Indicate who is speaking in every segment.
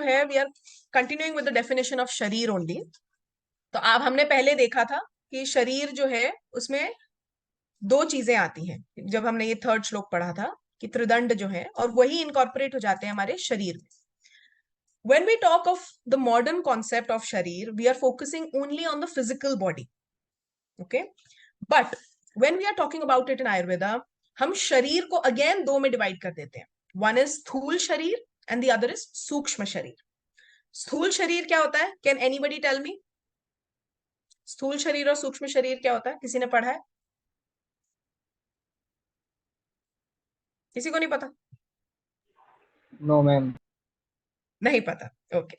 Speaker 1: है we are continuing with the definition of sharir only. तो आप हमने पहले देखा था कि शरीर जो है उसमें दो चीजें आती हैं, जब हमने ये थर्ड श्लोक पढ़ा था कि त्रिदंड जो है और वही इनकॉर्पोरेट हो जाते हैं हमारे शरीर में। When we talk of the modern concept of sharir, we are focusing only on the physical body. Okay? But when we are talking about it in Ayurveda, हम शरीर को again दो में divide कर देते हैं. One is स्थूल शरीर and the other is सूक्ष्म शरीर. स्थूल शरीर क्या होता है? Can anybody tell me? स्थूल शरीर और सूक्ष्म शरीर क्या होता है? किसी ने पढ़ा है? किसी को नहीं पता?
Speaker 2: No ma'am.
Speaker 1: नहीं पता. ओके.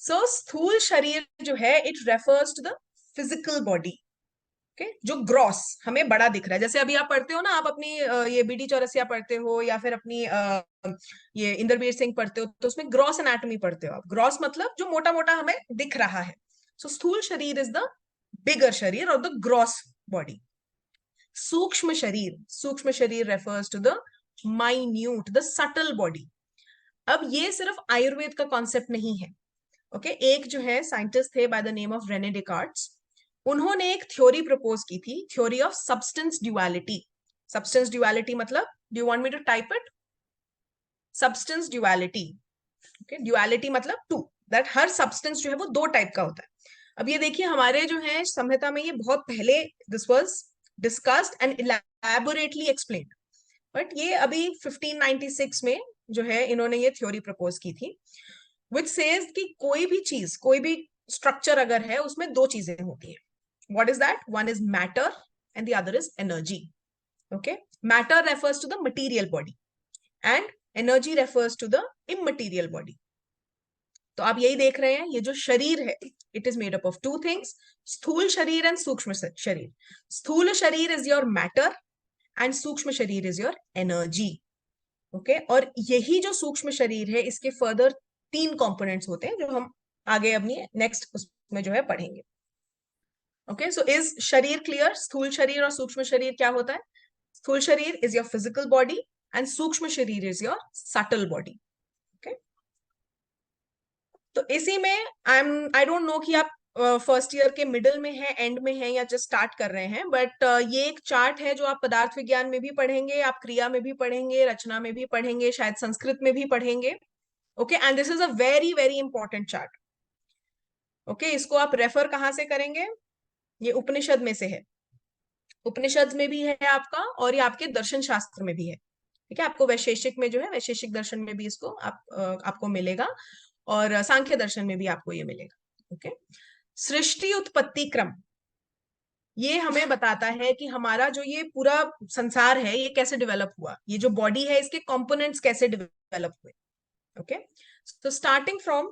Speaker 1: सो स्थूल शरीर जो है it refers to the physical body. Okay, जो ग्रॉस हमें बड़ा दिख रहा है. जैसे अभी आप पढ़ते हो ना, आप अपनी ये बीडी चौरसिया पढ़ते हो या फिर अपनी ये इंद्रवीर सिंह पढ़ते हो, तो उसमें ग्रॉस एनाटॉमी पढ़ते हो आप. ग्रॉस मतलब जो मोटा मोटा हमें दिख रहा है. सो स्थूल शरीर इज द बिगर शरीर और the gross body. Sukshma sharir refers to the minute, the subtle body. अब ये सिर्फ आयुर्वेद का कॉन्सेप्ट नहीं है. ओके, एक जो है साइंटिस्ट थे by the name of Rene Descartes. उन्होंने एक थ्योरी प्रपोज की थी, theory of substance duality. Substance duality मतलब, do you want me to type it? Substance duality. Okay, duality मतलब टू, दैट हर सब्सटेंस जो है वो दो टाइप का होता है. अब ये देखिए हमारे जो है संहिता में ये बहुत पहले this was discussed and elaborately explained, but ये अभी 1596 में जो है इन्होंने ये थ्योरी प्रपोज की थी, which says कि कोई भी चीज, कोई भी स्ट्रक्चर अगर है उसमें दो चीजें होती हैं. What is that? One is matter and the other is energy. Okay, matter refers to the material body and energy refers to the immaterial body. तो आप यही देख रहे हैं, ये जो शरीर है it is made up of two things, स्थूल शरीर and सूक्ष्म शरीर. स्थूल शरीर is your matter and सूक्ष्म शरीर is your energy. ओके, और यही जो सूक्ष्म शरीर है इसके फर्दर 3 कंपोनेंट्स होते हैं जो हम आगे अपनी नेक्स्ट उसमें जो है पढ़ेंगे. ओके, सो इज शरीर क्लियर? स्थूल शरीर और सूक्ष्म शरीर क्या होता है? स्थूल शरीर is your physical body and सूक्ष्म शरीर is your subtle body. Okay, तो इसी में आई डोंट नो कि आप फर्स्ट ईयर के मिडिल में है, एंड में है या जस्ट स्टार्ट कर रहे हैं, बट ये एक चार्ट है जो आप पदार्थ विज्ञान में भी पढ़ेंगे, आप क्रिया में भी पढ़ेंगे, रचना में भी पढ़ेंगे, शायद संस्कृत में भी पढ़ेंगे. Okay, and this is a very very important chart. Okay, इसको आप रेफर कहां से करेंगे? ये उपनिषद में से है. उपनिषद में भी है आपका और ये आपके दर्शन शास्त्र में भी है. ठीक है, आपको वैशेषिक में जो है, वैशेषिक दर्शन में भी इसको आपको मिलेगा और सांख्य दर्शन में भी आपको ये मिलेगा. ओके, सृष्टि उत्पत्ति क्रम ये हमें बताता है कि हमारा जो ये पूरा संसार है ये कैसे डेवलप हुआ, ये जो बॉडी है इसके कंपोनेंट्स कैसे डेवलप हुए. Okay, so starting from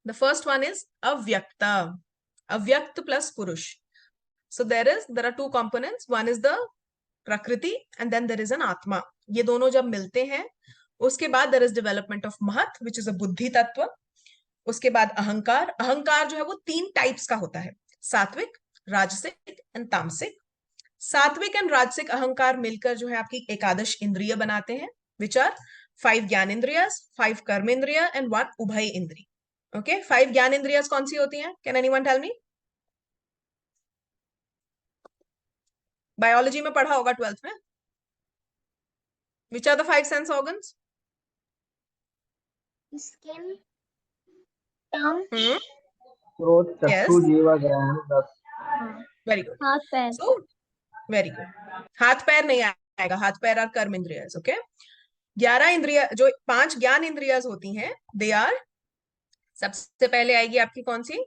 Speaker 1: the first one is avyakta, avyakt plus purush. So there are two components, one is the prakriti and then there is an atma. ये दोनों जब मिलते हैं उसके बाद there is development of mahat which is a बुद्धि तत्व. उसके बाद अहंकार. अहंकार जो है वो 3 टाइप्स का होता है, सात्विक, राजसिक एंड तामसिक. सात्विक एंड राजसिक अहंकार मिलकर जो है आपकी एकादश इंद्रिय बनाते हैं, विच आर 5 ज्ञानेंद्रियस, 5 कर्मेंद्रिय एंड 1 उभय इंद्रिय. ओके, 5 ज्ञानेंद्रियस कौन सी होती हैं? Can anyone tell me? Biology में पढ़ा होगा 12th में. Which are the 5 sense organs?
Speaker 3: Skin, tongue,
Speaker 2: throat, चक्षु, जीवा, ग्रहण, रस.
Speaker 1: Very good.
Speaker 3: हाथ पैर.
Speaker 1: So very good. हाथ पैर नहीं आएगा, हाथ पैर आर कर्म इंद्रियस. ओके, 11 इंद्रिय, जो 5 ज्ञान इंद्रियस होती हैं, दे आर, सबसे पहले आएगी आपकी कौन सी?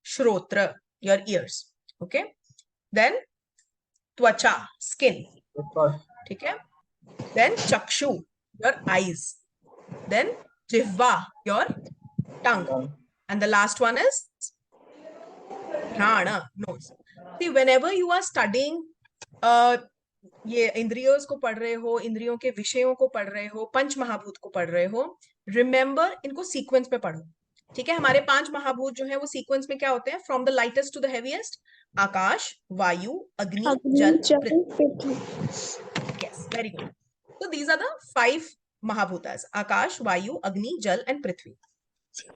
Speaker 1: Shrotra, your ears. Okay, then tvacha, skin. ठीक है, then chakshu, your eyes, then jihva, your tongue, and the last one is ghrana, nose. See, whenever you are studying ये इंद्रियों को पढ़ रहे हो, इंद्रियों के विषयों को पढ़ रहे हो, पंच महाभूत को पढ़ रहे हो, रिमेंबर इनको सीक्वेंस में पढ़ो. ठीक है, हमारे 5 महाभूत जो है वो सीक्वेंस में क्या होते हैं? From the lightest to the heaviest, akash, vayu, agni, jal, prithvi. Yes, very good. So these are the 5 mahabhutas, akash, vayu, agni, जल एंड पृथ्वी।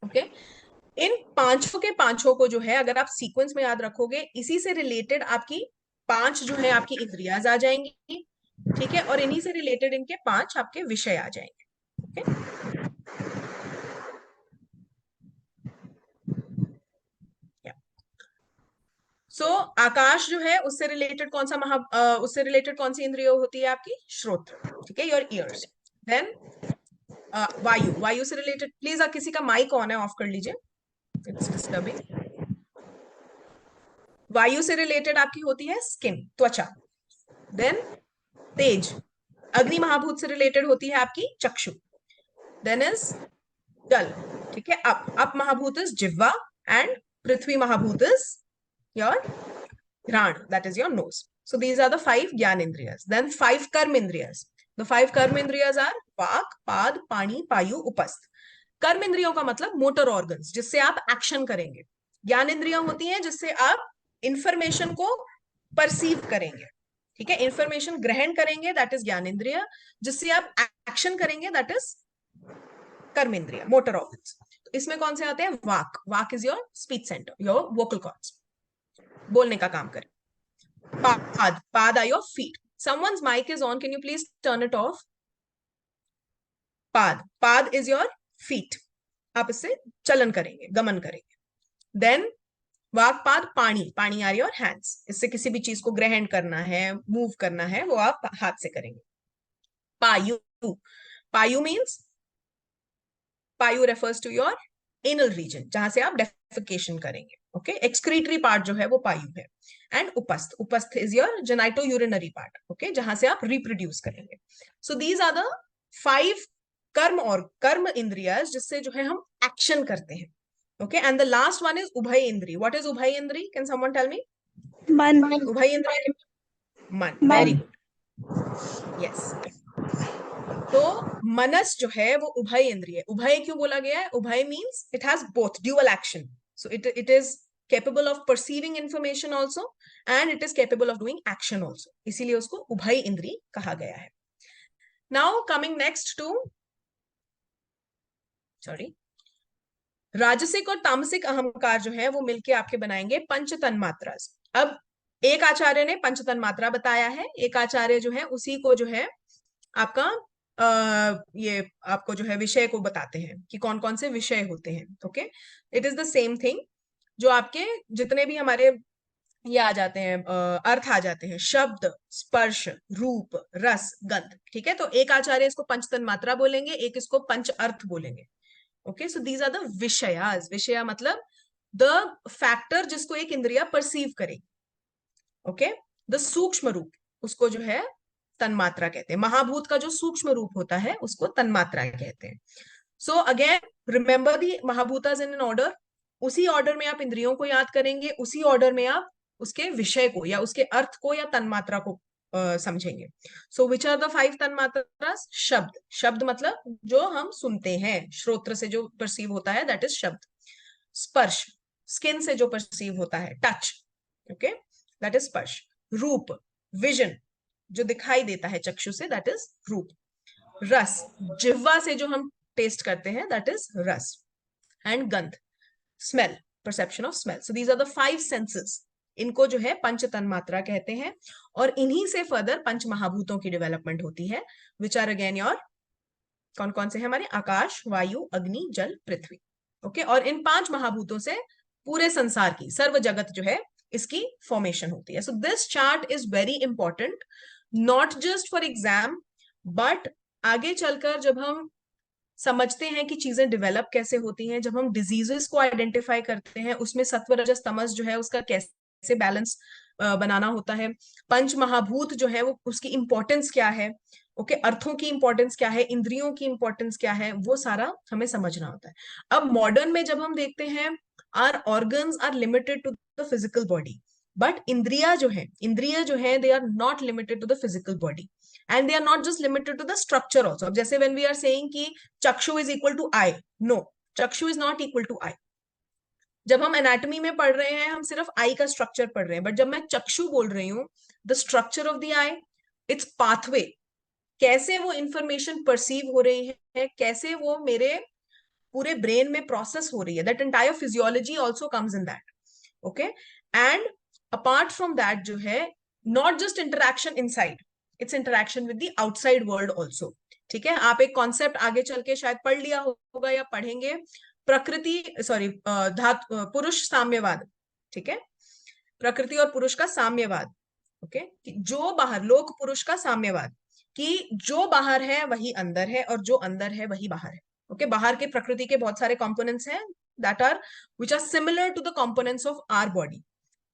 Speaker 1: ओके, इन पांचों के पांचों को जो है अगर आप सीक्वेंस में याद रखोगे, इसी से रिलेटेड आपकी 5 जो है आपकी इंद्रियाज आ जाएंगी, ठीक है, और इन्हीं से रिलेटेड इनके 5 आपके विषय आ जाएंगे। ओके, सो आकाश जो है उससे रिलेटेड कौन सा उससे रिलेटेड कौन सी इंद्रिय होती है आपकी? श्रोत्र, ठीक है, योर ईयर्स। देन वायु, वायु से रिलेटेड, प्लीज किसी का माइक ऑन है, ऑफ कर लीजिए, इट्स डिस्टर्बिंग। वायु से रिलेटेड आपकी होती है स्किन, त्वचा। देन तेज, अग्नि महाभूत से रिलेटेड होती है आपकी चक्षु। देन इज जल, ठीक है, अप महाभूत इज जिह्वा, and prithvi mahabhuta is your ghrana, that is your nose. So these are the 5 ज्ञान इंद्रियस. Then 5 कर्म इंद्रियस. The 5 कर्म इंद्रियस are वाक, पाद, पाणी, पायु, उपस्थ. कर्म इंद्रियों का मतलब मोटर ऑर्गन्स, जिससे आप एक्शन करेंगे. ज्ञान इंद्रियां होती हैं जिससे आप इंफॉर्मेशन को परसीव करेंगे, ठीक है, इंफॉर्मेशन ग्रहण करेंगे, दैट इज ज्ञान इंद्रिय. जिससे आप एक्शन करेंगे, दैट इज कर्म इंद्रिय, मोटर ऑर्गन्स. तो इसमें कौन से आते हैं? Vak, vak is your speech centre, your vocal cords, बोलने का काम करें. पाद, पाद are your feet. Someone's mic is on, can you please turn it off? पाद, पाद is your feet. आप इससे चलन करेंगे, गमन करेंगे. Then वाक, पाद, पाणी, पाणी are your hands. इससे किसी भी चीज को ग्रहण करना है, मूव करना है, वो आप हाथ से करेंगे. पायु, पायु means, पायु refers to your anal region, जहां से आप डेफिकेशन करेंगे. ओके, एक्सक्रीटरी पार्ट जो है वो पायु है. And upastha, upastha is your genitourinary part, okay, जहां से आप रिप्रोड्यूस करेंगे. सो दीज आर द 5 कर्म और कर्म इंद्रियस जिससे जो है हम एक्शन करते हैं. Okay, and the last one is ubhaya indri. What is ubhaya indri? Can someone tell me?
Speaker 3: मन.
Speaker 1: उभय इंद्री, मन. Very good, yes. तो मनस जो है वो उभय इंद्रिय. उभय क्यों बोला गया है? उभय means it has both, dual action. So it is capable of perceiving information also and it is capable of doing action also. इसीलिए उसको उभय इंद्री कहा गया है. Now coming next to, sorry, राजसिक और तामसिक अहंकार जो है वो मिलके आपके बनाएंगे पंच तन्मात्रा. अब एक आचार्य ने पंच तन्मात्रा बताया है, एक आचार्य जो है उसी को जो है आपका ये आपको जो है विषय को बताते हैं कि कौन कौन से विषय होते हैं. Okay, it is the same thing. जो आपके जितने भी हमारे ये आ जाते हैं, अर्थ आ जाते हैं, शब्द, स्पर्श, रूप, रस, गंध, ठीक है. तो एक आचार्य इसको पंच तन्मात्रा बोलेंगे, एक इसको पंच अर्थ बोलेंगे. Okay, so these are the vishayas. विषय मतलब द फैक्टर जिसको एक इंद्रिया परसीव करेगी. ओके, द सूक्ष्म रूप, उसको जो है तन्मात्रा कहते हैं. महाभूत का जो सूक्ष्म रूप होता है उसको तन्मात्रा कहते हैं. So again remember the mahabhutas in an order. उसी ऑर्डर में आप इंद्रियों को याद करेंगे, उसी ऑर्डर में आप उसके विषय को या उसके अर्थ को या तन्मात्रा को समझेंगे. सो विच आर द 5 तन्मात्रास? शब्द, शब्द मतलब जो हम सुनते हैं, श्रोत्र से जो परसीव होता है, दैट इज शब्द. स्पर्श, स्किन से जो परसीव होता है, टच, ओके, दैट इज स्पर्श. रूप, विजन, जो दिखाई देता है चक्षु से, दैट इज रूप. रस, जिह्वा से जो हम टेस्ट करते हैं, दैट इज रस. एंड गंध, smell, perception of smell. So these are the 5 senses. इनको जो है पंच तन्मात्रा कहते हैं. और इन्हीं से फर्दर पंच महाभूतों की डेवलपमेंट होती है, विच आर अगेन योर, कौन कौन से हैं हमारे? आकाश, वायु, अग्नि, जल, पृथ्वी. ओके, और इन 5 महाभूतों से पूरे संसार की, सर्व जगत जो है, इसकी फॉर्मेशन होती है. So this chart is very important, not just for exam, but आगे चलकर जब हम समझते हैं कि चीजें डेवलप कैसे होती हैं, जब हम डिजीजेस को आइडेंटिफाई करते हैं, उसमें सत्व, रजस, तमस जो है उसका कैसे बैलेंस बनाना होता है, पंच महाभूत जो है वो उसकी इंपॉर्टेंस क्या है, ओके, अर्थों की इंपॉर्टेंस क्या है, इंद्रियों की इंपॉर्टेंस क्या है, वो सारा हमें समझना होता है. अब मॉडर्न में जब हम देखते हैं, our organs are limited to the physical body, but इंद्रिया जो है they are not limited to the physical body, and they are not just limited to the structure also. अब जैसे when we are saying कि चक्षु is equal to eye, no, चक्षु is not equal to eye. जब हम anatomy में पढ़ रहे हैं, हम सिर्फ आई का स्ट्रक्चर पढ़ रहे हैं, बट जब मैं चक्षु बोल रही हूँ, the structure of the I, it's pathway, कैसे वो इंफॉर्मेशन परसीव हो रही है, कैसे वो मेरे पूरे ब्रेन में प्रोसेस हो रही है, that entire physiology also comes in that. Okay. And apart from that जो है, not just interaction inside, it's interaction with the outside world also. ठीक है. आप एक कॉन्सेप्ट आगे चल के शायद पढ़ लिया होगा या पढ़ेंगे, प्रकृति सॉरी धातु पुरुष साम्यवाद. ठीक है. प्रकृति और पुरुष का साम्यवाद. ओके. जो बाहर, लोक पुरुष का साम्यवाद, कि जो बाहर है वही अंदर है और जो अंदर है वही बाहर है. ओके. बाहर के प्रकृति के बहुत सारे कंपोनेंट्स हैं that are which are similar to the components of our body.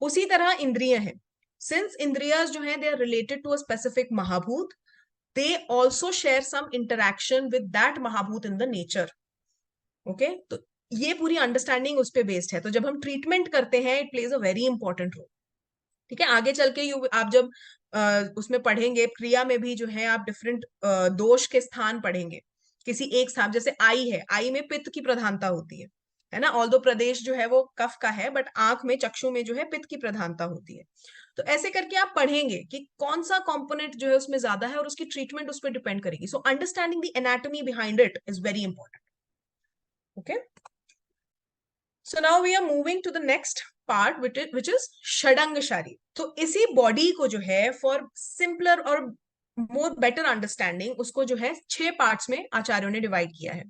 Speaker 1: उसी तरह इंद्रिय है. सिंस इंद्रियाज जो है they are related to a specific mahabhuta, they also share some interaction with that mahabhuta in the nature. Okay. तो ये पूरी अंडरस्टैंडिंग उस पर बेस्ड है. तो जब हम ट्रीटमेंट करते हैं, it plays a very important role. ठीक है. आगे चल के आप जब उसमें पढ़ेंगे, क्रिया में भी जो है आप डिफरेंट दोष के स्थान पढ़ेंगे. किसी एक स्थान, जैसे आई है, आई में पित्त की प्रधानता होती है ना. ऑल्दो प्रदेश जो है वो कफ का है, बट आंख में, चक्षु में जो है पित्त की प्रधानता होती है. तो ऐसे करके आप पढ़ेंगे कि कौन सा कंपोनेंट जो है उसमें ज्यादा है और उसकी ट्रीटमेंट उस पर डिपेंड करेगी. So understanding the anatomy behind it is very important. Okay. So now we are moving to the next part, which is षडंग शारीर. तो इसी बॉडी को जो है, फॉर सिंपलर और मोर बेटर अंडरस्टैंडिंग, उसको जो है 6 पार्ट्स में आचार्यों ने डिवाइड किया है.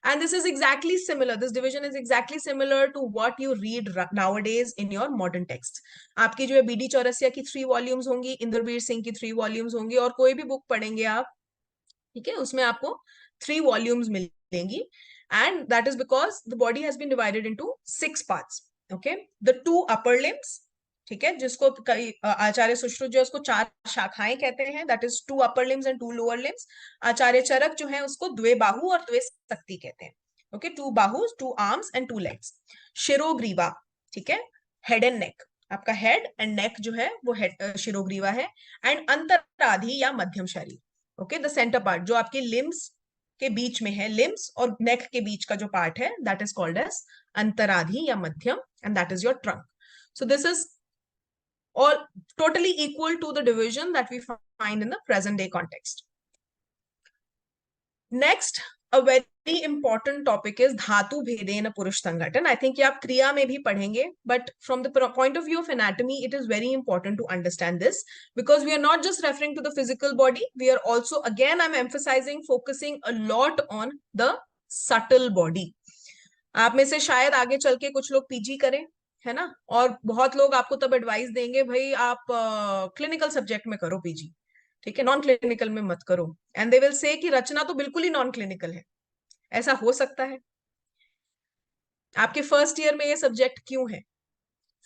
Speaker 1: And this is exactly similar, this division is exactly similar to what you read nowadays in your modern text. आपकी जो है बीडी चौरसिया की 3 वॉल्यूम्स होंगी, इंद्रवीर सिंह की 3 वॉल्यूम्स होंगी, और कोई भी बुक पढ़ेंगे आप, ठीक है, उसमें आपको 3 वॉल्यूम्स मिलेंगी. And that is because the body has been divided into 6 parts. Okay. The 2 upper limbs, ठीक है, जिसको आचार्य सुश्रुत जो उसको 4 शाखाएं कहते हैं, that is 2 upper limbs and 2 lower limbs. आचार्य चरक जो है उसको द्वे बाहु और द्वे शक्ति कहते हैं. Okay. 2 Bahu, 2 arms and 2 legs. शिरोग्रीवा, ठीक है, हेड एंड नेक. आपका हेड एंड नेक जो है वो शिरोग्रीवा है. एंड अंतराधि या मध्यम शरीर. ओके. द सेंटर पार्ट जो आपके लिम्स के बीच में है, लिम्स और नेक के बीच का जो पार्ट है, दैट इज कॉल्ड एज अंतराधि या मध्यम, and that is your trunk. So this is all totally equal to the division that we find in the present day context. Next, a very important topic is धातु भेदेन पुरुष संघटन. I think ये आप क्रिया में भी पढ़ेंगे, but from the point of view of anatomy, it is very important to understand this, because we are not just referring to the physical body, we are also, again, I'm emphasizing, focusing a lot on the subtle body. आप में से शायद आगे चल के कुछ लोग PG करें, है ना, और बहुत लोग आपको तब एडवाइस देंगे, भाई आप क्लिनिकल सब्जेक्ट में करो पीजी, ठीक है, नॉन क्लिनिकल में मत करो. एंड दे विल से कि रचना तो बिल्कुल ही नॉन क्लिनिकल है. ऐसा हो सकता है? आपके फर्स्ट ईयर में ये सब्जेक्ट क्यों है?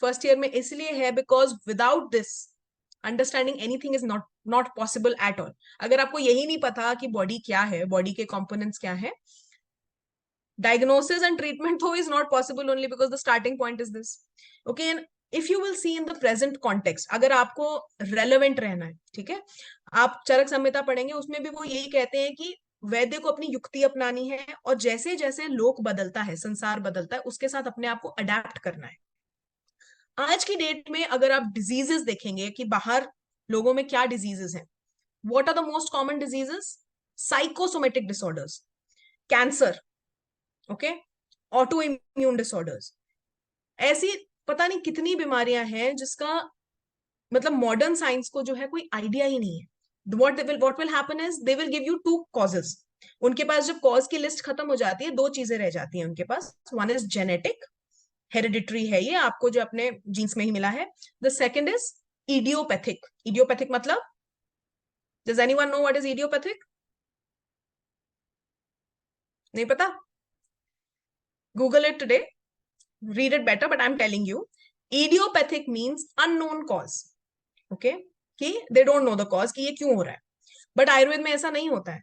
Speaker 1: फर्स्ट ईयर में इसलिए है because without this understanding anything is not possible at all. अगर आपको यही नहीं पता कि बॉडी क्या है, बॉडी के कंपोनेंट्स क्या है, diagnosis and treatment though is not possible only because the starting point is this. Okay. And if you will see in the present context, अगर आपको relevant रहना है, ठीक है, आप चरक संहिता पढ़ेंगे, उसमें भी वो यही कहते हैं कि वैद्य को अपनी युक्ति अपनानी है, और जैसे जैसे लोक बदलता है, संसार बदलता है, उसके साथ अपने आप को अडेप्ट करना है. आज की डेट में अगर आप डिजीजेस देखेंगे कि बाहर लोगों में क्या डिजीजेस हैं, what are the most common diseases? Psychosomatic disorders, cancer, okay, auto immune disorders, ऐसी पता नहीं कितनी बीमारियां हैं जिसका मतलब मॉडर्न साइंस को जो है कोई आइडिया ही नहीं है. what will happen is they will give you 2 causes. उनके पास जब कॉज की लिस्ट खत्म हो जाती है, 2 चीजें रह जाती हैं उनके पास. वन इज जेनेटिक, हेरिडिटरी है ये, आपको जो अपने जीन्स में ही मिला है. The second is idiopathic. Idiopathic मतलब, does anyone know what is idiopathic? नहीं पता? Google it today, read it better, but I'm telling you, idiopathic means unknown cause. Okay, कि they don't know the cause कि ये क्यों हो रहा है. But आयुर्वेद में ऐसा नहीं होता है.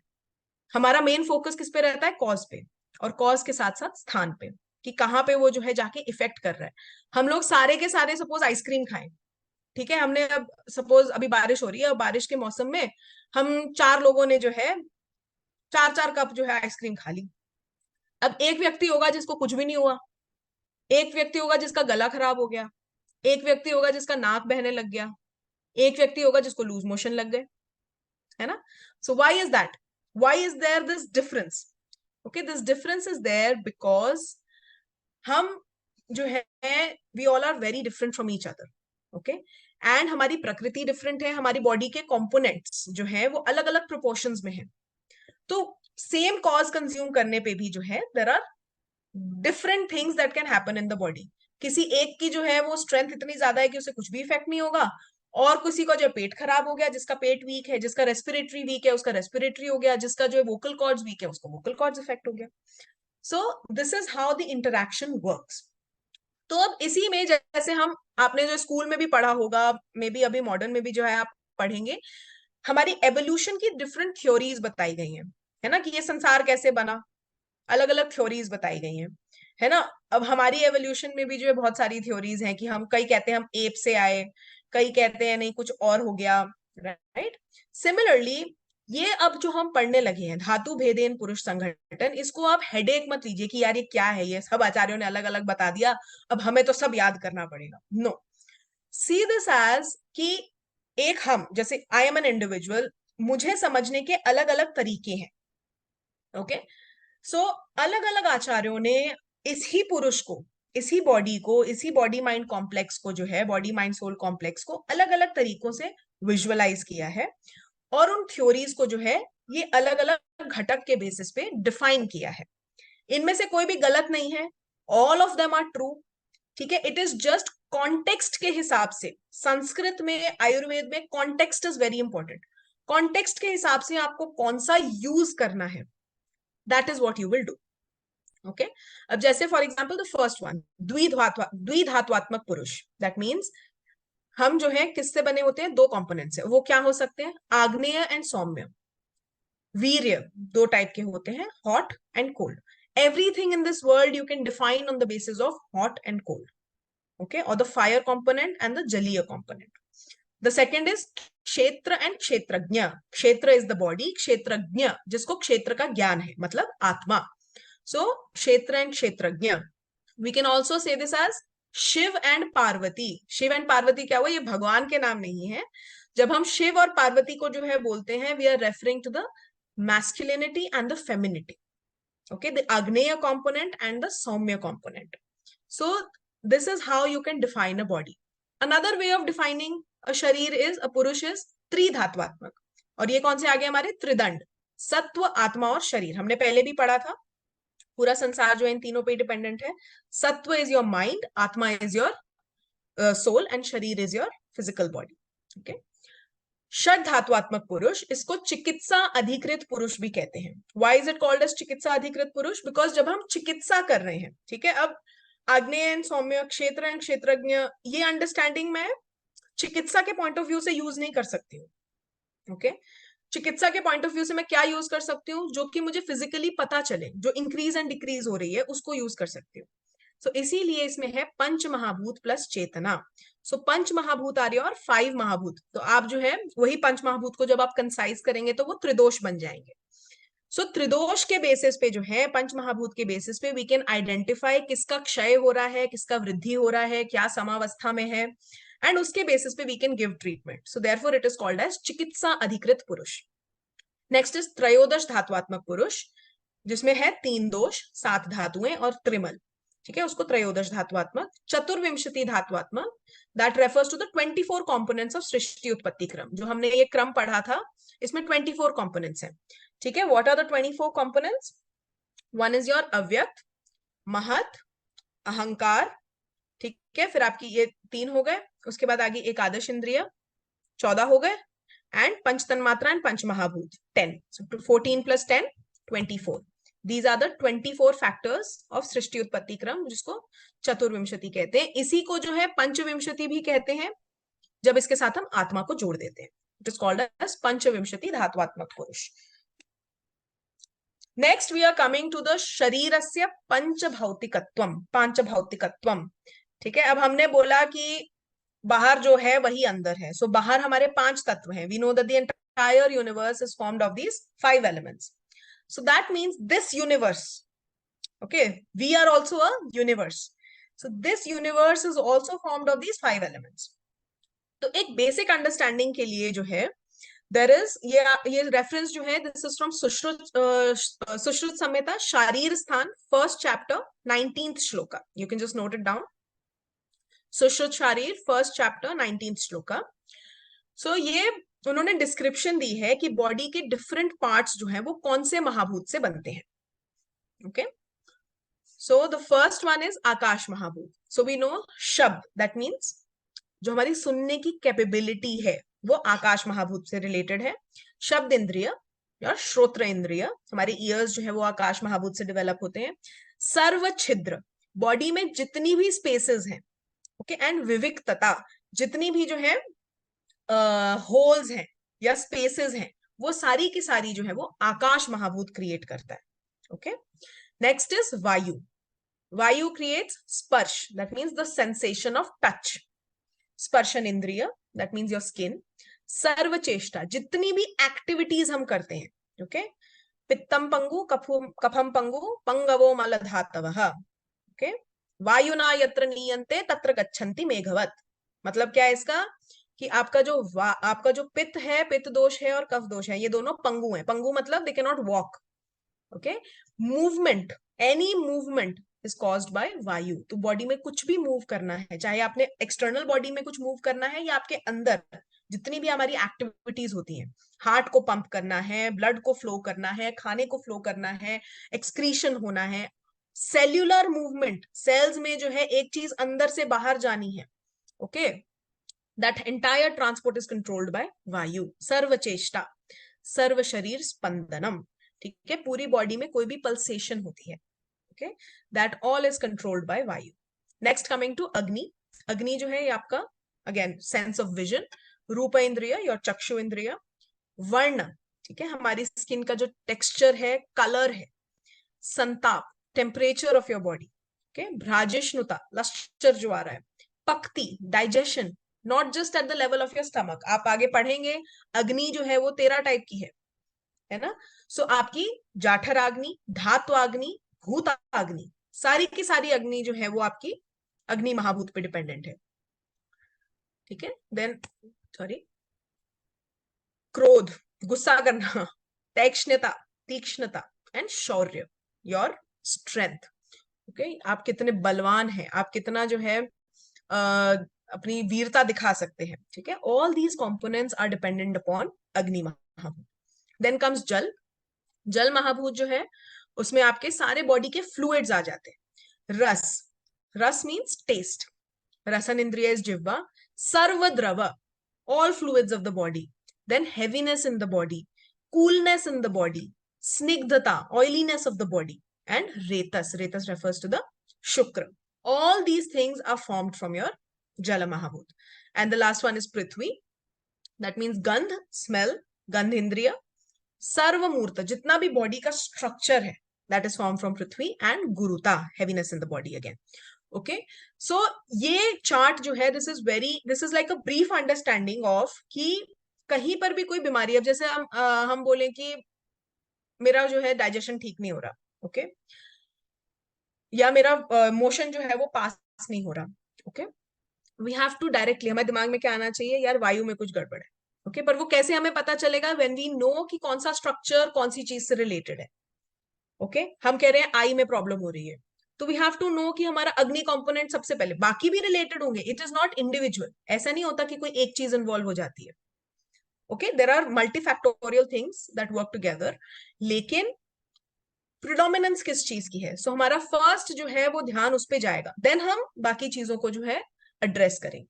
Speaker 1: हमारा मेन फोकस किस पे रहता है? कॉज पे, और कॉज के साथ साथ स्थान पे, कि कहाँ पे वो जो है जाके इफेक्ट कर रहा है. हम लोग सारे के सारे सपोज आइसक्रीम खाएं, ठीक है, हमने अब सपोज अभी बारिश हो रही है, और बारिश के मौसम में हम 4 लोगों ने जो है 4-4 कप जो है आइसक्रीम खा ली. अब एक व्यक्ति होगा जिसको कुछ भी नहीं हुआ, एक व्यक्ति होगा जिसका गला खराब हो गया, एक व्यक्ति होगा जिसका नाक बहने लग गया, एक व्यक्ति होगा जिसको लूज मोशन लग गए. है ना? So why is that? Why is there this difference? Okay, this difference is there because हम जो है we all are very different from each other. Okay, and हमारी प्रकृति डिफरेंट है, हमारी बॉडी के कंपोनेंट्स जो है वो अलग अलग प्रोपोर्शंस में है. तो सेम कॉज कंज्यूम करने पे भी जो है there are different things that can happen in the body. किसी एक की जो है वो स्ट्रेंथ इतनी ज्यादा है कि उसे कुछ भी इफेक्ट नहीं होगा, और किसी का जो पेट खराब हो गया, जिसका पेट वीक है, जिसका रेस्पिरेटरी वीक है उसका रेस्पिरेटरी हो गया, जिसका जो है वोकल कॉर्ड्स वीक है उसका वोकल कॉर्ड्स इफेक्ट हो गया. So this is how the interaction works. तो अब इसी में जैसे हम, आपने जो स्कूल में भी पढ़ा होगा, मे बी अभी मॉडर्न में भी जो है आप पढ़ेंगे, हमारी एवोल्यूशन की डिफरेंट थ्योरीज बताई गई हैं, है ना, कि ये संसार कैसे बना, अलग अलग थ्योरीज बताई गई हैं, है ना. अब हमारी एवोल्यूशन में भी जो है बहुत सारी थ्योरीज हैं कि हम, कई कहते हैं हम एप से आए, कई कहते हैं नहीं कुछ और हो गया, राइट. सिमिलरली ये अब जो हम पढ़ने लगे हैं धातु भेदेन पुरुष संघटन, इसको आप हेडेक मत लीजिए कि यार ये क्या है, ये सब आचार्यों ने अलग अलग बता दिया, अब हमें तो सब याद करना पड़ेगा. नो, सी दिस एज कि एक हम, जैसे आई एम एन इंडिविजुअल, मुझे समझने के अलग अलग तरीके हैं. ओके, सो अलग अलग आचार्यों ने इस ही पुरुष को, इसी बॉडी को, इसी बॉडी माइंड कॉम्प्लेक्स को जो है, बॉडी माइंड सोल कॉम्प्लेक्स को अलग अलग तरीकों से विजुअलाइज किया है, और उन थ्योरीज को जो है ये अलग अलग घटक के बेसिस पे डिफाइन किया है. इनमें से कोई भी गलत नहीं है, all of them are true. ठीक है, इट इज जस्ट कॉन्टेक्स्ट के हिसाब से. संस्कृत में, आयुर्वेद में context is very important. Context के हिसाब से आपको कौन सा यूज करना है, that is what you will do. Okay, अब जैसे for example the first one, dvidhatvatmaka purusha, that means हम जो है किससे बने होते हैं, दो कंपोनेंट से. वो क्या हो सकते हैं, आग्नेय एंड सौम्य. वीर्य दो टाइप के होते हैं, hot and cold. Everything in this world you can define on the basis of hot and cold. Okay, or the fire component and the jaliya component. The second is क्षेत्र and क्षेत्रज्ञ. क्षेत्र is the body, क्षेत्रज्ञ जिसको क्षेत्र का ज्ञान है, मतलब आत्मा. So क्षेत्र and क्षेत्रज्ञ. We can also say this as Shiv and Parvati. Shiv and Parvati क्या हुआ, ये भगवान के नाम नहीं है. जब हम शिव और पार्वती को जो है बोलते हैं, we are referring to the masculinity and the femininity. Okay, the agneya component and the saumya component. So this is how you can define a body. Another way of defining a sharir is, a purush is त्रिधात्वात्मक. और ये कौन से आ गए हमारे, त्रिदंड, सत्व, आत्मा और शरीर. हमने पहले भी पढ़ा था, पूरा संसार जो है इन तीनों पे डिपेंडेंट है. Sattva is your mind, atma is your soul, and sharira is your physical body. Okay, shad dhatvatmaka purusha, इसको चिकित्सा अधिकृत पुरुष भी कहते हैं. Why is it called as चिकित्सा अधिकृत पुरुष? बिकॉज जब हम चिकित्सा कर रहे हैं, ठीक है, अब आग्नेय एंड सौम्य, क्षेत्र एंड क्षेत्रज्ञ, ये अंडरस्टैंडिंग मैं चिकित्सा के पॉइंट ऑफ व्यू से यूज नहीं कर सकती हूँ. ओके, चिकित्सा के पॉइंट ऑफ व्यू से मैं क्या यूज कर सकती हूँ, जो कि मुझे फिजिकली पता चले, जो इंक्रीज एंड डिक्रीज हो रही है उसको यूज कर सकती हूँ. सो इसीलिए इसमें है पंच महाभूत प्लस चेतना. सो पंच महाभूत आ रही है और 5 महाभूत. तो आप जो है वही पंच महाभूत को जब आप कंसाइज करेंगे तो वो त्रिदोष बन जाएंगे. सो त्रिदोष के बेसिस पे जो है, पंच महाभूत के बेसिस पे वी कैन आइडेंटिफाई किसका क्षय हो रहा है, किसका वृद्धि हो रहा है, क्या समावस्था में है, एंड उसके बेसिस पे we can give treatment. So therefore it is called as चिकित्सा अधिकृत पुरुष. नेक्स्ट इज त्रयोदश धात्वात्मक पुरुष, जिसमें है 3 दोष, 7 धातुएं और त्रिमल. ठीक है, उसको त्रयोदश धात्वात्मक. Chaturvimshati dhatvatmaka, that refers to the 24 components of srishti utpatti krama. जो हमने ये क्रम पढ़ा था, इसमें 24 कंपोनेंट्स हैं. ठीक है, what are the 24 components? One is your अव्यक्त, महत, अहंकार. ठीक है, फिर आपकी ये 3 हो गए. उसके बाद आगे एकादश इंद्रिय, 14 हो गए, एंड पंच तन्मात्रा एंड पंच महाभूत 10. So 14 plus 10, 24. These are the 24 factors of सृष्टि उत्पत्ति क्रम, जिसको चतुर्विंशति कहते हैं. इसी को जो है पंचविंशति भी कहते हैं जब इसके साथ हम आत्मा को जोड़ देते हैं. इट इज कॉल्ड एज पंचविंशति धात्वात्मक पुरुष. Next we are coming to the शरीरस्य पंचभौतिकत्वम. पांचभौतिकत्वम. ठीक है, अब हमने बोला कि बाहर जो है वही अंदर है. सो बाहर हमारे 5 तत्व हैं. We know that the entire universe is formed of these 5 elements. So that means this universe, okay, we are also a universe. So this universe is also formed of these 5 elements. तो एक basic understanding के लिए जो है, there is ये reference जो है, this is from Sushruta Samhita Sharira Sthana first chapter 19th shloka. You can just note it down. Sushruta Sharira first chapter 19th shloka. So ये उन्होंने डिस्क्रिप्शन दी है कि बॉडी के डिफरेंट पार्ट्स जो हैं वो कौन से महाभूत से बनते हैं. Okay, so the first one is akasha mahabhuta. So we know shabda, that means जो हमारी सुनने की कैपेबिलिटी है वो आकाश महाभूत से रिलेटेड है. शब्द इंद्रिय या श्रोत्र इंद्रिय, हमारे ईयर्स जो है वो आकाश महाभूत से डेवलप होते हैं. सर्व छिद्र, बॉडी में जितनी भी स्पेसेस हैं, ओके, एंड विविक्तता, जितनी भी जो है होल्स हैं या स्पेसेस हैं, वो सारी की सारी जो है वो आकाश महाभूत क्रिएट करता है. ओके, नेक्स्ट इज वायु. Vayu creates sparsha, that means the sensation of touch. Sparshana indriya, that means your skin. Sarva cheshta, जितनी भी एक्टिविटीज हम करते हैं, ओके, पित्तम पंगु कफम पंगु पंगवो मलधातवः. ओके, वायुना यत्र नीयन्ते तत्र गच्छन्ति मेघवत. मतलब क्या है इसका, कि आपका जो पित्त है, पित्त दोष है और कफ दोष है, ये दोनों पंगु हैं. पंगु मतलब they can not walk. Okay, movement, any movement is caused by वायु. तो बॉडी में कुछ भी मूव करना है, चाहे आपने एक्सटर्नल बॉडी में कुछ मूव करना है या आपके अंदर जितनी भी हमारी एक्टिविटीज होती हैं, हार्ट को पंप करना है, ब्लड को फ्लो करना है, खाने को फ्लो करना है, एक्सक्रीशन होना है, सेल्यूलर मूवमेंट, सेल्स में जो है एक चीज अंदर से बाहर जानी है. Okay, that entire transport is controlled by वायु. सर्व चेष्टा, सर्व शरीर स्पंदनम. ठीक है, पूरी बॉडी में कोई भी पल्सेशन होती है. Okay, that all is controlled by वायु. नेक्स्ट कमिंग टू अग्नि. अग्नि जो है ये आपका अगेन सेंस ऑफ विजन. रूप इंद्रिय और चक्षु इंद्रिय. वर्ण, ठीक है, हमारी स्किन का जो टेक्सचर है, कलर है. Santapa, temperature of your body. Okay, bhrajishnuta, lustre जो आ रहा है. Pakti, digestion, not just at the level of your stomach. आप आगे पढ़ेंगे अग्नि जो है वो 13 टाइप की है ना. सो आपकी जाठराग्नि, धात्वाग्नि, भूताग्नि, सारी की सारी अग्नि जो है वो आपकी अग्नि महाभूत पे डिपेंडेंट है. ठीक है, देन सॉरी, क्रोध, गुस्सा करना, तीक्ष्णता, तीक्ष्णता, and Shaurya, your strength. Okay, आप कितने बलवान हैं, आप कितना जो है अपनी वीरता दिखा सकते हैं. ठीक है, all these components are dependent upon अग्नि महाभूत. देन कम्स जल. जल महाभूत जो है उसमें आपके सारे बॉडी के फ्लूइड्स आ जाते हैं. रस, रस मीन्स टेस्ट. रसन इंद्रिय इज जिह्वा. सर्वद्रव, all fluids of the body. Then heaviness in the body, coolness in the body, snigdhata, oiliness of the body, and retas. Retas refers to the shukra. All these things are formed from your jala mahabhut. And the last one is prithvi. That means gandh, smell, gandhendriya. Sarvamurta, jitna bhi body ka structure hai, that is formed from prithvi. And guruta, heaviness in the body again. Okay, so ये chart जो है this is like a brief understanding of कि कहीं पर भी कोई बीमारी, अब जैसे हम बोलें कि मेरा जो है डाइजेशन ठीक नहीं हो रहा, ओके, या मेरा मोशन जो है वो पास नहीं हो रहा. Okay, we have to directly, हमारे दिमाग में क्या आना चाहिए, यार वायु में कुछ गड़बड़ है. ओके, पर वो कैसे हमें पता चलेगा, व्हेन वी नो कि कौन सा स्ट्रक्चर कौन सी चीज से रिलेटेड है. ओके, हम कह रहे हैं आई में प्रॉब्लम हो रही है, तो वी हैव टू नो कि हमारा अग्नि कंपोनेंट सबसे पहले, बाकी भी रिलेटेड होंगे. इट इज नॉट इंडिविजुअल, ऐसा नहीं होता कि कोई एक चीज इन्वॉल्व हो जाती है. Okay, there are multifactorial things that work together, लेकिन प्रिडोमिनेंस किस चीज की है. सो हमारा फर्स्ट जो है वो ध्यान उस पे जाएगा, देन हम बाकी चीजों को जो है एड्रेस करेंगे.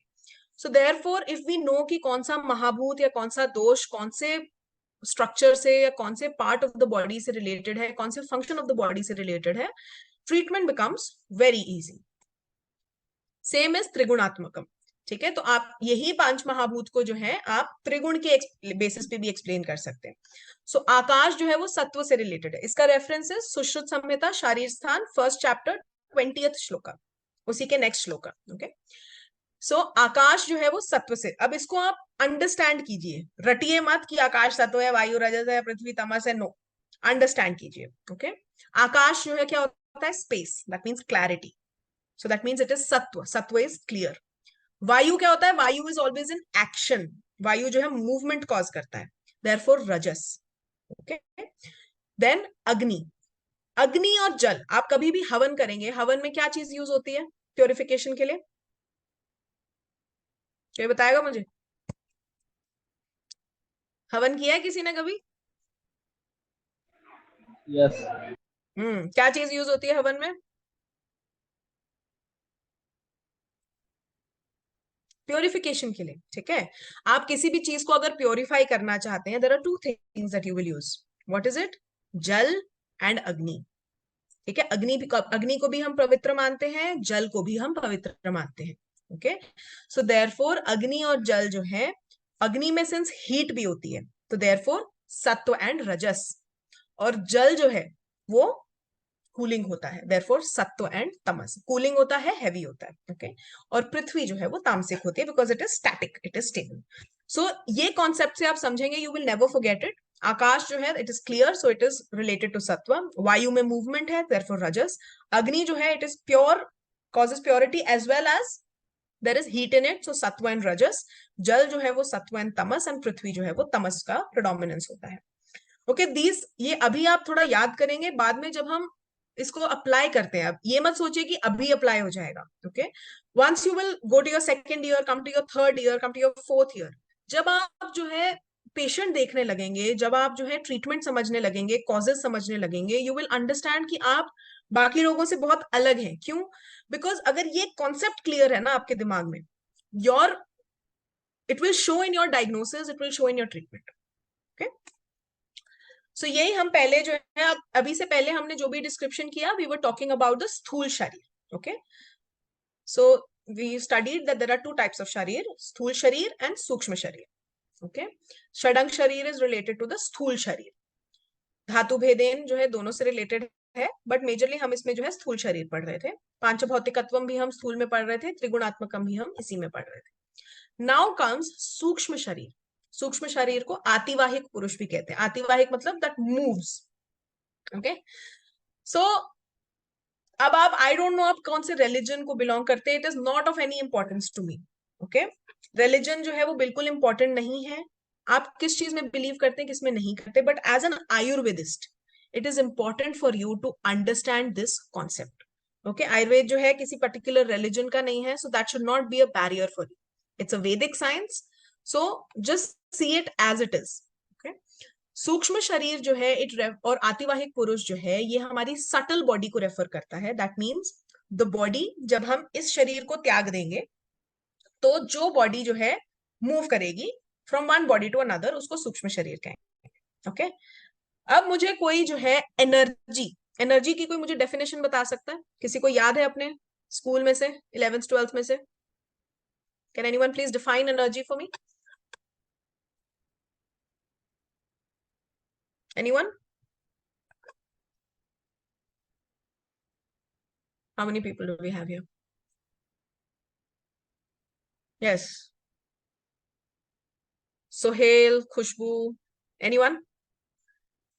Speaker 1: So therefore if we know कि कौन सा महाभूत या कौन सा दोष कौन से स्ट्रक्चर से या कौन से पार्ट ऑफ द बॉडी से रिलेटेड है, कौन से फंक्शन ऑफ द बॉडी से रिलेटेड है, treatment becomes very easy. Same is trigunatmakam. ठीक है, तो आप यही 5 महाभूत को जो है आप त्रिगुण के बेसिस पे भी एक्सप्लेन कर सकते हैं. सो आकाश जो है वो सत्व से रिलेटेड है. इसका रेफरेंस है Sushruta Samhita Sharira Sthana first chapter 20th shloka, उसी के नेक्स्ट श्लोका. ओके, सो आकाश जो है वो सत्व से. अब इसको आप अंडरस्टैंड कीजिए, रटिए मत कि आकाश सत्व है, वायु रजस है, पृथ्वी तमस है. नो, अंडरस्टैंड कीजिए. ओके, आकाश जो है क्या होता है, space, that means clarity. So that means it is सत्व. सत्व इज क्लियर. वायु क्या होता है, वायु इज ऑलवेज इन एक्शन. वायु जो है मूवमेंट कॉज करता है. देयरफॉर रजस। ओके, देन अग्नि। अग्नि और जल, आप कभी भी हवन करेंगे, हवन में क्या चीज यूज होती है प्योरिफिकेशन के लिए? कोई बताएगा मुझे? हवन किया है किसी ने कभी?
Speaker 2: यस।
Speaker 1: क्या चीज यूज होती है हवन में? प्योरिफिकेशन के लिए, ठीक है। आप किसी भी चीज को अगर प्योरीफाई करना चाहते हैं, there are two things that you will use. What is it? Jal and agni. ठीक है, अग्नि को भी हम पवित्र मानते हैं, जल को भी हम पवित्र मानते हैं। ओके, सो देयरफॉर अग्नि और जल जो है, अग्नि में सिंस हीट भी होती है, तो देयरफॉर सत्व एंड रजस। और जल जो है वो कूलिंग होता है, देयरफॉर सत्व एंड तमस। कूलिंग होता है, हैवी होता है। ओके, और पृथ्वी जो है वो तामसिक होती है, because it is static, it is stable. So ये कॉन्सेप्ट से आप समझेंगे, you will never forget it. Akasha जो है it is clear, so it is related to sattva. वायु में मूवमेंट है, देयरफॉर रजस। अग्नि जो है it is pure, causes purity as well as there is heat in it, so sattva and रजस। जल जो है वो सत्व एंड तमस, एंड पृथ्वी जो है वो तमस का प्रिडोमिनेंस होता है। ओके, दीज, ये अभी आप थोड़ा याद करेंगे, बाद में जब हम इसको अप्लाई करते हैं, अब ये मत सोचिए कि अभी अप्लाई हो जाएगा। Okay, once you will go to your second year, come to your third year, come to your fourth year, जब आप जो है पेशेंट देखने लगेंगे, जब आप जो है ट्रीटमेंट समझने लगेंगे, कॉजेस समझने लगेंगे, यू विल अंडरस्टैंड कि आप बाकी लोगों से बहुत अलग हैं। क्यों? बिकॉज अगर ये कॉन्सेप्ट क्लियर है ना आपके दिमाग में, your, it will show in your diagnosis, it will show in your treatment. Okay, so यही हम पहले जो है, अभी से पहले हमने जो भी डिस्क्रिप्शन किया, we were talking about the sthool sharir. Okay, so we studied that there are two types of sharir, sthool शरीर एंड सूक्ष्म शरीर। ओके, षडंग शरीर is related to the sthool शरीर। धातु भेदेन जो है दोनों से रिलेटेड है, बट मेजरली हम इसमें जो है स्थूल शरीर पढ़ रहे थे। पांच भौतिकत्वम भी हम स्थूल में पढ़ रहे थे, त्रिगुणात्मकम भी हम इसी में पढ़ रहे थे। नाउ कम्स सूक्ष्म शरीर। सूक्ष्म शरीर को आतिवाहिक पुरुष भी कहते हैं। आतिवाहिक मतलब दैट मूव्स। ओके, सो अब आप, आई डोंट नो आप कौन से रिलीजन को बिलोंग करते हैं, it is not of any importance to me. Okay, religion जो है वो बिल्कुल इंपॉर्टेंट नहीं है, आप किस चीज में बिलीव करते हैं, किस में नहीं करते, but as an Ayurvedist it is important for you to understand this concept. Okay, Ayurveda जो है किसी पर्टिकुलर रिलीजन का नहीं है, so that should not be a barrier for you. It's a Vedic science, so just see it as it is. सूक्ष्म शरीर जो है और आतिवाहिक पुरुष जो है, ये हमारी सटल बॉडी को रेफर करता है। दैट मीन्स द बॉडी, जब हम इस शरीर को त्याग देंगे, तो जो बॉडी जो है मूव करेगी from one body to another, उसको सूक्ष्म शरीर कहेंगे। ओके, अब मुझे कोई जो है एनर्जी, एनर्जी की कोई मुझे डेफिनेशन बता सकता है? किसी को याद है अपने स्कूल में से, 11th 12th में से? Can anyone please define energy for me? Anyone? How many people do we have here? Yes. Sohail, Khushbu, anyone?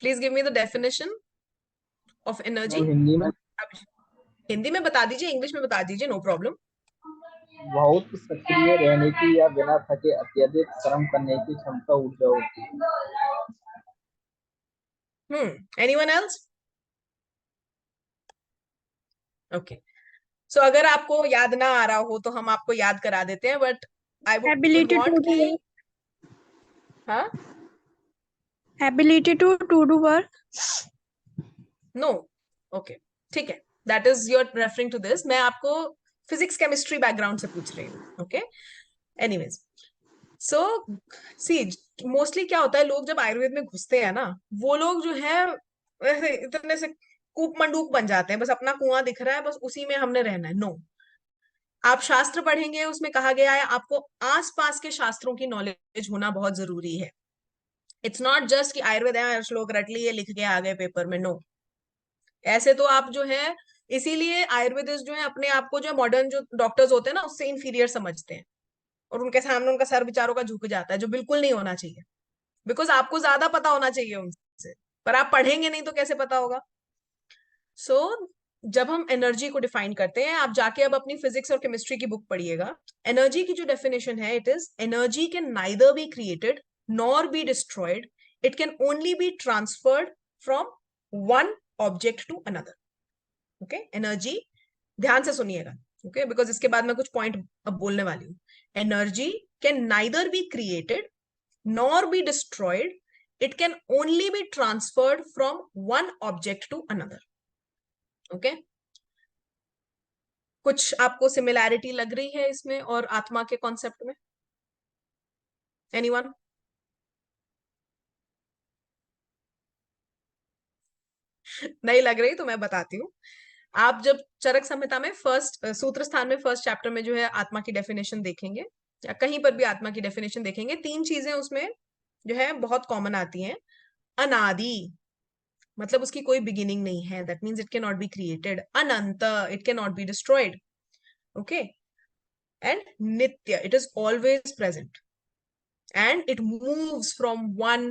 Speaker 1: Please give me the definition of energy.
Speaker 2: Ma'am Hindi में
Speaker 1: आप हिंदी में बता दीजिए, इंग्लिश में बता दीजिए, नो प्रॉब्लम।
Speaker 2: बहुत सक्रिय रहने की या बिना थके अत्यधिक श्रम करने की क्षमता ऊर्जा होती है।
Speaker 1: Anyone else? ओके, सो अगर आपको याद ना आ रहा हो तो हम आपको याद करा देते हैं, but I would
Speaker 3: Ability
Speaker 1: want
Speaker 3: to do
Speaker 1: कि,
Speaker 3: work.
Speaker 1: हाँ,
Speaker 3: Ability to do work.
Speaker 1: No, okay, ठीक है, that is your referring to this. मैं आपको फिजिक्स केमिस्ट्री बैकग्राउंड से पूछ रही हूँ। Okay, anyways, so see, mostly क्या होता है, लोग जब आयुर्वेद में घुसते हैं ना, वो लोग जो है ऐसे इतने से कूप मंडूक बन जाते हैं, बस अपना कुआं दिख रहा है, बस उसी में हमने रहना है। नो, आप शास्त्र पढ़ेंगे, उसमें कहा गया है आपको आसपास के शास्त्रों की नॉलेज होना बहुत जरूरी है। इट्स नॉट जस्ट कि आयुर्वेद है, श्लोक रट लिए, लिख के आ गए पेपर में। नो, ऐसे तो आप जो है, इसीलिए आयुर्वेदिस्ट जो है अपने आप को जो मॉडर्न जो डॉक्टर्स होते हैं ना, उससे इंफीरियर समझते हैं, और उनके सामने उनका सर बेचारों का झुक जाता है, जो बिल्कुल नहीं होना चाहिए। बिकॉज आपको ज्यादा पता होना चाहिए उनसे, पर आप पढ़ेंगे नहीं तो कैसे पता होगा? सो जब हम एनर्जी को डिफाइन करते हैं, आप जाके अब अपनी फिजिक्स और केमिस्ट्री की बुक पढ़िएगा। एनर्जी की जो डेफिनेशन है, it is energy can neither be created nor be destroyed. It can only be transferred from one object to another. Okay, energy, ध्यान से सुनिएगा, okay, because इसके बाद मैं कुछ point अब बोलने वाली हूँ. Energy can neither be created nor be destroyed. It can only be transferred from one object to another. Okay, कुछ आपको सिमिलैरिटी लग रही है इसमें और आत्मा के कॉन्सेप्ट में? एनीवन? नहीं लग रही तो मैं बताती हूँ. आप जब चरक संहिता में फर्स्ट सूत्र स्थान में फर्स्ट चैप्टर में जो है आत्मा की डेफिनेशन देखेंगे, या कहीं पर भी आत्मा की डेफिनेशन देखेंगे, 3 चीजें उसमें जो है बहुत कॉमन आती हैं. अनादि, मतलब उसकी कोई बिगिनिंग नहीं है, that means it cannot be created. Ananta, it cannot be destroyed. Okay, and nitya, it is always present, and it moves from one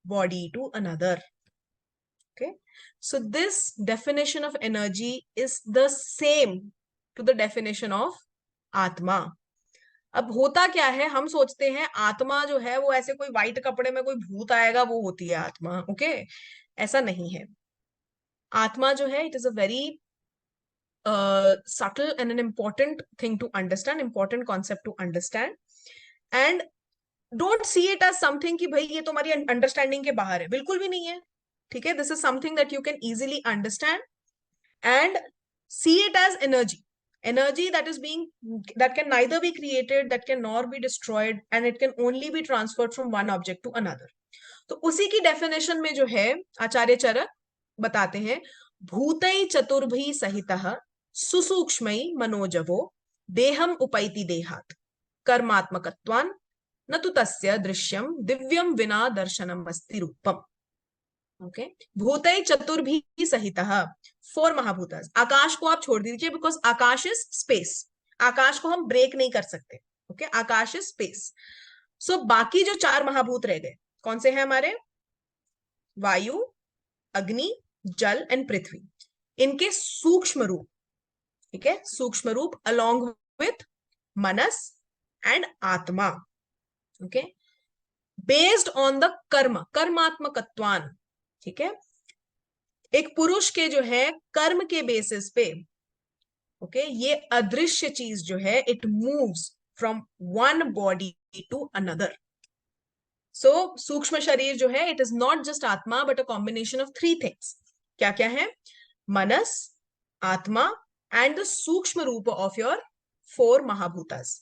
Speaker 1: body to another. Okay, so this definition of energy is the same to the definition of atma. अब होता क्या है, हम सोचते हैं आत्मा जो है वो ऐसे कोई व्हाइट कपड़े में कोई भूत आएगा वो होती है आत्मा. ओके, ऐसा नहीं है. आत्मा जो है, it is a very subtle and an important thing to understand, important concept to understand. And don't see it as something कि भाई ये तुम्हारी अंडरस्टैंडिंग के बाहर है, बिल्कुल भी नहीं है. ठीक है, this is something that you can easily understand and see it as energy. Energy that is being, that can neither be created, that can nor be destroyed, and it can only be transferred from one object to another. तो उसी की definition में जो है आचार्य चरक बताते हैं, भूतै चतुर्भि सहितः सुसूक्ष्मै मनोजवो देहम उपैति देहात् कर्मात्मकत्वान् न तो तस्य दृश्यम दिव्यम विना दर्शनम अस्ति रूपम. ओके, भूतै चतुर्भि सहितः, 4 महाभूतास. आकाश को आप छोड़ दीजिए, बिकॉज आकाश इज स्पेस, आकाश को हम ब्रेक नहीं कर सकते. Okay, akasha is space. So बाकी जो 4 महाभूत रह गए, कौन से हैं हमारे? वायु, अग्नि, जल एंड पृथ्वी. इनके सूक्ष्म रूप, ठीक है, सूक्ष्म रूप अलोंग विथ मनस एंड आत्मा. ओके, बेस्ड ऑन द कर्म, कर्मात्मकत्वान. ठीक है, एक पुरुष के जो है कर्म के बेसिस पे, ओके, ये अदृश्य चीज जो है it moves from one body to another. So sukshma शरीर जो है, it is not just atma but a combination of 3 things. क्या क्या है? मनस, आत्मा एंड द सूक्ष्म रूप ऑफ योर 4 महाभूतास.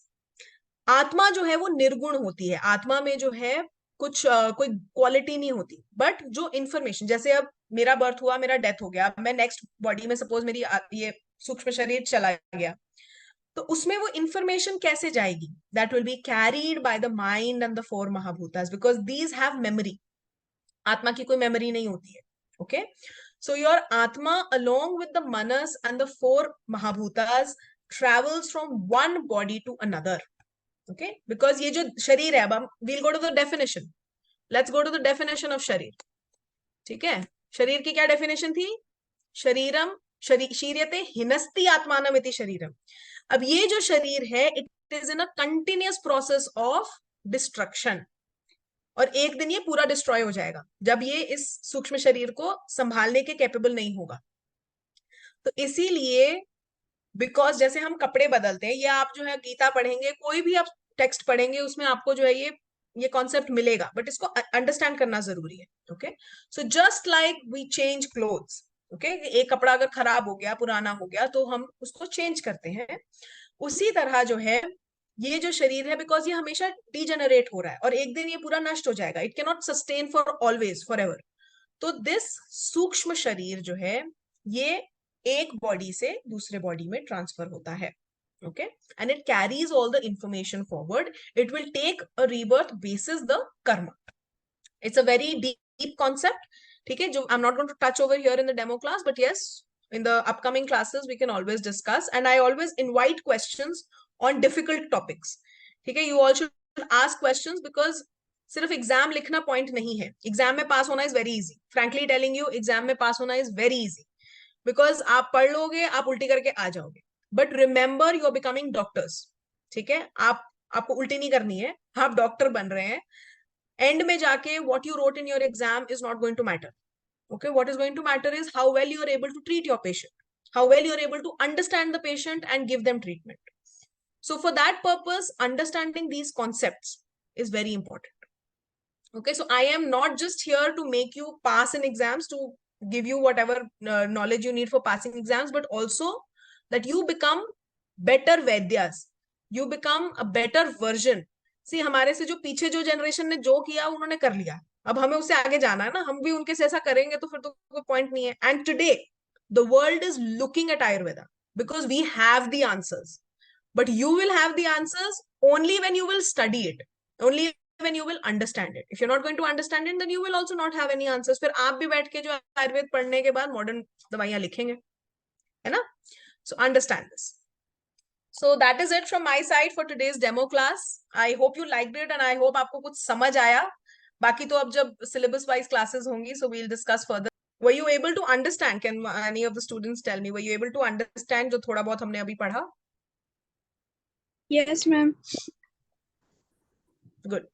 Speaker 1: आत्मा जो है वो निर्गुण होती है. आत्मा में जो है कुछ कोई क्वालिटी नहीं होती, बट जो इंफॉर्मेशन, जैसे अब मेरा बर्थ हुआ, मेरा डेथ हो गया, अब मैं नेक्स्ट बॉडी में सपोज मेरी ये सूक्ष्म शरीर चला गया, तो उसमें वो इंफॉर्मेशन कैसे जाएगी? That will be carried by the mind and the 4 mahabhutas, because these have memory. आत्मा की कोई मेमोरी नहीं होती है. Okay, so your atma along with the manas and the 4 mahabhutas travels from one body to another. Okay, because ये जो शरीर है, अब हम we'll go to the definition. Let's go to the definition of शरीर. ठीक है, शरीर की क्या डेफिनेशन थी? शरीरम शीर्यते हिनस्ति आत्मानम इति शरीरम. अब ये जो शरीर है, it is in a continuous process of destruction, और एक दिन ये पूरा डिस्ट्रॉय हो जाएगा जब ये इस सूक्ष्म शरीर को संभालने के कैपेबल नहीं होगा. तो इसीलिए, बिकॉज जैसे हम कपड़े बदलते हैं, या आप जो है गीता पढ़ेंगे, कोई भी आप टेक्स्ट पढ़ेंगे, उसमें आपको जो है ये कॉन्सेप्ट मिलेगा, बट इसको अंडरस्टैंड करना जरूरी है. Okay, so just like we change clothes. Okay, एक कपड़ा अगर खराब हो गया, पुराना हो गया, तो हम उसको चेंज करते हैं. उसी तरह जो है ये जो शरीर है, बिकॉज ये हमेशा डिजेनरेट हो रहा है और एक दिन ये पूरा नष्ट हो जाएगा. It can not sustain for always, for ever. तो दिस सूक्ष्म शरीर जो है, ये एक बॉडी से दूसरे बॉडी में ट्रांसफर होता है. Okay, and it carries all the information forward. It will take a rebirth basis the karma. It's a very deep concept. ठीक है, जो I am not going to touch over here in the demo class, but yes, in the upcoming classes we can always discuss, and I always invite questions on difficult topics. ठीक है, you all should ask questions, because सिर्फ exam लिखना point नहीं है. Exam में पास होना is very easy. Frankly telling you, exam में पास होना इज वेरी इजी, बिकॉज आप पढ़ लोगे, आप उल्टी करके आ जाओगे. But remember, you are becoming doctors. ठीक है, आपको उल्टी नहीं करनी है, आप डॉक्टर बन रहे हैं. एंड में जाके what you wrote in your exam is not going to matter. Okay, what is going to matter is how well you are able to treat your patient, how well you are able to understand the patient and give them treatment. So for that purpose, understanding these concepts is very important. Okay, so I am not just here to make you pass in exams, to give you whatever knowledge you need for passing exams, but also that you become better Vaidyas, you become a better version. See, हमारे से जो पीछे जो generation ने जो किया उन्होंने कर लिया, अब हमें उससे आगे जाना है ना, हम भी उनके से ऐसा करेंगे तो फिर तो कोई पॉइंट नहीं है. And today the world is looking at Ayurveda because we have the answers, but you will have the answers only when you will study it, only when you will understand it. If you're not going to understand it, then you will also not have any answers. फिर आप भी बैठ के जो आयुर्वेद पढ़ने के बाद modern दवाइयां लिखेंगे, है ना? So understand this. So that is it from my side for today's demo class. I hope you liked it and I hope आपको कुछ समझ आया. बाकी तो अब जब syllabus wise classes होंगी, so we'll discuss further. Were you able to understand? Can any of the students tell me? Were you able to understand जो थोड़ा बहुत हमने अभी पढ़ा?
Speaker 3: Yes, ma'am.
Speaker 1: Good.